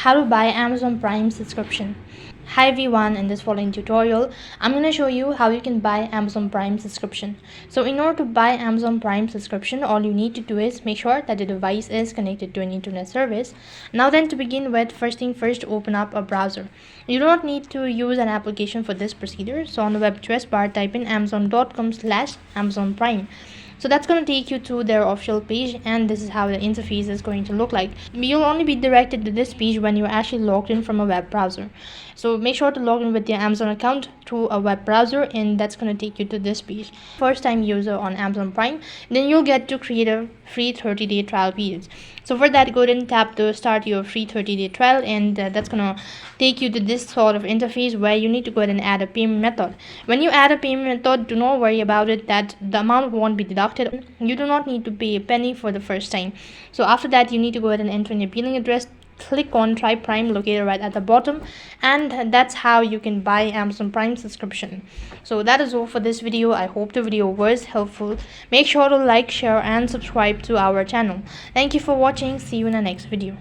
how to buy Amazon Prime subscription. Hi everyone, in this following tutorial I'm going to show you how you can buy Amazon Prime subscription. So in order to buy Amazon Prime subscription, all you need to do is make sure that the device is connected to an internet service. Now then, to begin with, first thing first, open up a browser. You do not need to use an application for this procedure. So on the web address bar, type in amazon.com/Amazon Prime. So that's going to take you to their official page, and this is how the interface is going to look like. You'll only be directed to this page when you're actually logged in from a web browser. So make sure to log in with your Amazon account through a web browser, and that's going to take you to this page. First time user on Amazon Prime, then you'll get to create a free 30-day trial period. So for that, go ahead and tap to start your free 30-day trial, and that's going to take you to this sort of interface where you need to go ahead and add a payment method. When you add a payment method, do not worry about it, that the amount won't be deducted. You do not need to pay a penny for the first time. So after that, you need to go ahead and enter in your billing address, click on Try Prime located right at the bottom, and that's how you can buy Amazon Prime subscription. So that is all for this video. I hope the video was helpful. Make sure to like, share and subscribe to our channel. Thank you for watching. See you in the next video.